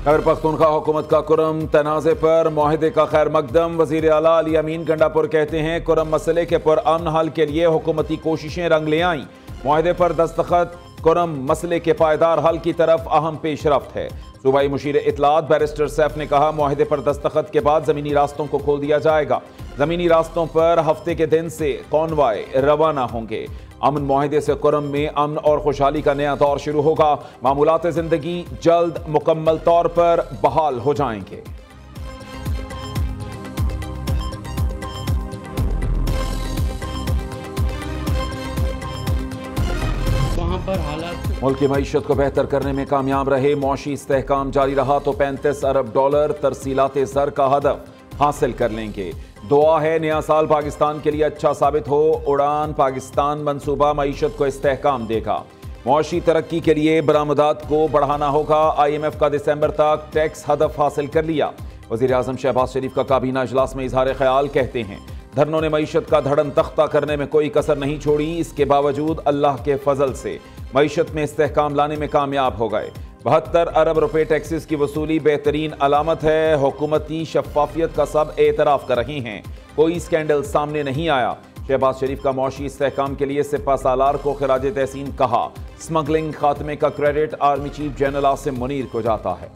खैबर पख्तूनख्वा हुकूमत का कुरम तनाज़े पर मुआहिदे का खैर मकदम। वज़ीर आला अली अमीन गंडापुर कहते हैं कुरम मसले के पुरअमन हल के लिए हुकूमती कोशिशें रंग ले आईं। मुआहिदे पर दस्तखत कुरम मसले के पायदार हल की तरफ अहम पेशरफ्त है। सूबाई मुशीर इतलात बैरिस्टर सैफ ने कहा मुआहिदे पर दस्तखत के बाद ज़मीनी रास्तों को खोल दिया जाएगा। ज़मीनी रास्तों पर हफ्ते के दिन से कॉन्वॉय रवाना होंगे। अमन मुआहिदे से कुरम में अमन और खुशहाली का नया दौर शुरू होगा। मामूलात ज़िंदगी जल्द मुकम्मल तौर पर बहाल हो जाएंगे। वहाँ पर हालात मुल्क की मईशत को बेहतर करने में कामयाब रहे। मौशी इस्तेहकाम जारी रहा तो $35 अरब तरसीलात ज़र का हदफ हासिल कर लेंगे। दुआ है नया साल पाकिस्तान के लिए अच्छा साबित हो। उड़ान पाकिस्तान मंसूबा मईशत को इस्तेहकाम देगा। मौशी तरक्की के लिए बरामदात को बढ़ाना होगा। IMF का दिसंबर तक टैक्स हदफ हासिल कर लिया। वज़ीर आज़म शहबाज शरीफ का काबीना इजलास में इजहार ख्याल कहते हैं धरनों ने मईशत का धड़न तख्ता करने में कोई कसर नहीं छोड़ी। इसके बावजूद अल्लाह के फजल से मईशत में इस्तेहकाम लाने में कामयाब हो गए। 72 अरब रुपए टैक्सेस की वसूली बेहतरीन अलामत है। हुकूमती शफाफियत का सब एतराफ़ कर रही हैं। कोई स्कैंडल सामने नहीं आया। शहबाज शरीफ का मौशी इस्तेहकाम के लिए सिपा सालार को खिराज तहसीन कहा। स्मगलिंग खात्मे का credit army chief general Asim Munir को जाता है।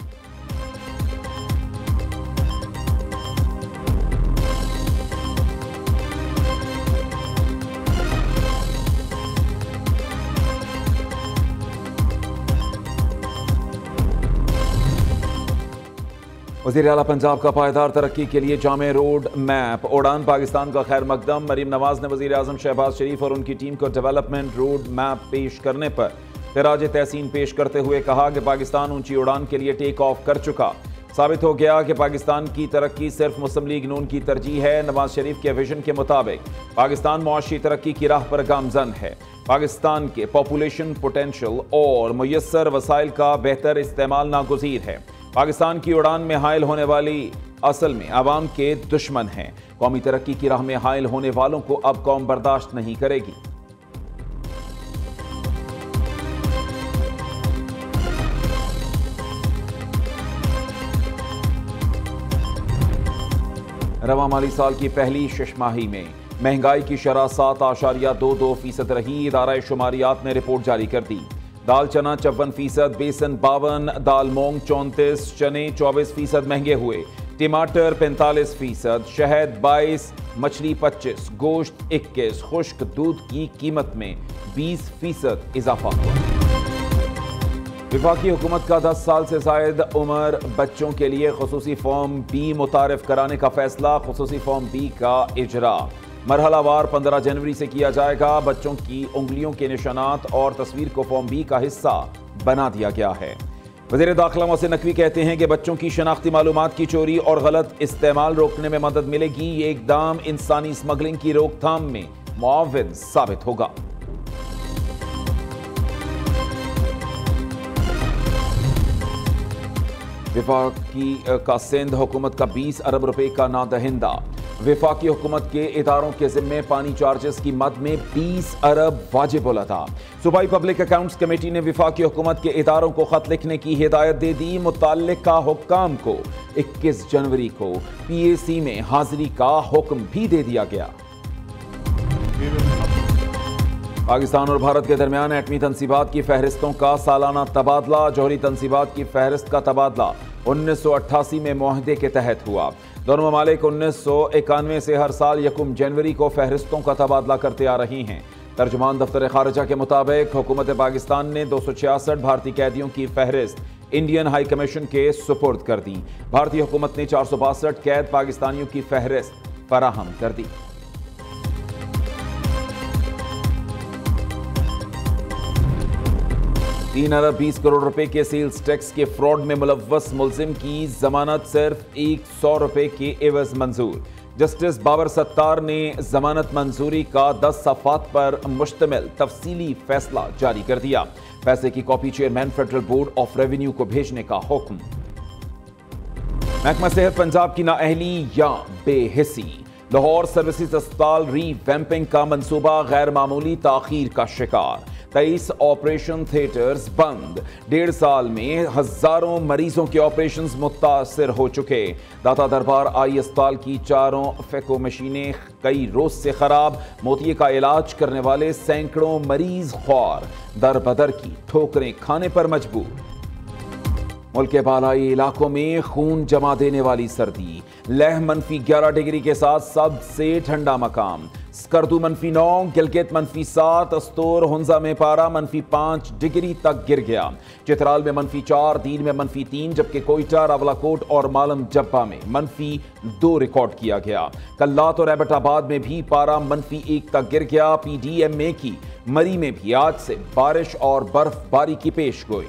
वज़ीर आला पंजाब का पायदार तरक्की के लिए जामे रोड मैप। उड़ान पाकिस्तान का खैर मकदम। मरीम नवाज ने वज़ीर आज़म शहबाज शरीफ और उनकी टीम को डेवलपमेंट रोड मैप पेश करने पर खिराज तहसीन पेश करते हुए कहा कि पाकिस्तान ऊंची उड़ान के लिए टेक ऑफ कर चुका। साबित हो गया कि पाकिस्तान की तरक्की सिर्फ मुस्लिम लीग नून की तरजीह है। नवाज शरीफ के विजन के मुताबिक पाकिस्तान मुआशी तरक्की की राह पर गामजन है। पाकिस्तान के पॉपुलेशन पोटेंशियल और मुयस्सर वसाइल का बेहतर इस्तेमाल नागुज़ीर है। पाकिस्तान की उड़ान में हायल होने वाली असल में आवाम के दुश्मन हैं। कौमी तरक्की की राह में हायल होने वालों को अब कौम बर्दाश्त नहीं करेगी। रवा माली साल की पहली शशमाही में महंगाई की शरह 7.22% रही। इदारा शुमारियात ने रिपोर्ट जारी कर दी। दाल चना 54%, बेसन 52%, दाल मूंग 34%, चने 24% महंगे हुए। टमाटर 45%, शहद 22%, मछली 25%, गोश्त 21%, खुश्क दूध की कीमत में 20% इजाफा हुआ। वफाकी हुकूमत का 10 साल से जायद उम्र बच्चों के लिए खुसूसी फॉर्म बी मुतारिफ कराने का फैसला। खुसूसी फॉर्म बी का इजरा मरहलावार 15 जनवरी से किया जाएगा। बच्चों की उंगलियों के निशानात और तस्वीर को फॉर्म बी का हिस्सा बना दिया गया है। वज़ीर दाखिला मोहसिन नकवी कहते हैं कि बच्चों की शनाख्ती मालूमात की चोरी और गलत इस्तेमाल रोकने में मदद मिलेगी। ये इकदाम इंसानी स्मगलिंग की रोकथाम में मुआविन साबित होगा। वफाकी का सिंध हुकूमत का 20 अरब रुपए का नादहिंदा। वफाकी हुकूमत के इदारों के जिम्मे पानी चार्जेस की मद में 20 अरब वाजिबुल अदा। सूबाई पब्लिक अकाउंट्स कमेटी ने वफाकी हुकूमत के इदारों को खत लिखने की हिदायत दे दी। मुतल्लिका हुक्काम को 21 जनवरी को PAC में हाजिरी का हुक्म भी दे दिया गया। पाकिस्तान और भारत के दरमियान एटमी तनसीबात की फहरिस्तों का सालाना तबादला। जौहरी तनसीबात की फहरिस्त का तबादला 1988 में मुआहदे के तहत हुआ। दोनों ममालिक 1991 से हर साल 1 जनवरी को फहरिस्तों का तबादला करते आ रही हैं। तर्जुमान दफ्तर खारजा के मुताबिक हुकूमत पाकिस्तान ने 266 भारतीय कैदियों की फहरिस्त इंडियन हाई कमीशन के सुपुर्द कर दी। भारतीय हुकूमत ने 462 कैद पाकिस्तानियों की फहरिस्त फराहम कर दी। $3 अरब 20 करोड़ रुपए के सेल्स टैक्स के फ्रॉड में मुलव्वस मुलजिम की जमानत सिर्फ $100 के एवज मंजूर। जस्टिस बाबर सत्तार ने जमानत मंजूरी का 10 सफ़ात पर मुश्तमिल तफसीली फैसला जारी कर दिया। फैसले की copy chairman federal board of revenue को भेजने का हुक्म। महकमा सेहत पंजाब की नाअहली या बेहिसी। लाहौर सर्विसेज अस्पताल रीवैम्पिंग का मंसूबा गैर मामूली ताखीर का शिकार। 23 ऑपरेशन थिएटर्स बंद। 1.5 साल में हजारों मरीजों के ऑपरेशंस मुतासिर हो चुके। दाता दरबार आई अस्पताल की 4 फेको मशीनें कई रोज से खराब। मोतिये का इलाज करने वाले सैकड़ों मरीज ख्वार, दर बदर की ठोकरें खाने पर मजबूर। मुल्क के बालाई इलाकों में खून जमा देने वाली सर्दी। लेह -11 डिग्री के साथ सबसे ठंडा मकाम। स्कर्दू -9, गिलगित -7, अस्तोर हुंजा में पारा -5 डिग्री तक गिर गया। चित्राल में -4, दीन में -3, जबकि कोयटा, रावलाकोट और मालम जब्बा में -2 रिकॉर्ड किया गया। कल्लात और एबटाबाद में भी पारा -1 तक गिर गया। PDMA की मरी में भी आज से बारिश और बर्फबारी की पेशगोई।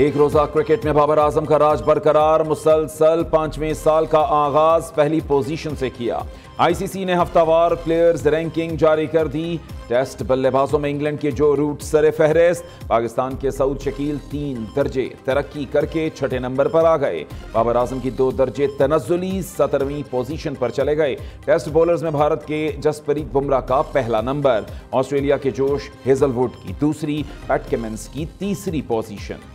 एक रोजा क्रिकेट में बाबर आजम का राज बरकरार। मुसलसल 5वें साल का आगाज पहली पोजीशन से किया। ICC ने हफ्तावार प्लेयर्स रैंकिंग जारी कर दी। टेस्ट बल्लेबाजों में इंग्लैंड के जो रूट सरे फहरिस्त। पाकिस्तान के सऊद शकील 3 दर्जे तरक्की करके 6ठे नंबर पर आ गए। बाबर आजम की 2 दर्जे तनज़्ज़ुली 17वीं पोजीशन पर चले गए। टेस्ट बॉलर्स में भारत के जसप्रीत बुमराह का पहला नंबर। ऑस्ट्रेलिया के जोश हेजलवुड की 2री, पैट कमिंस की 3री पोजीशन।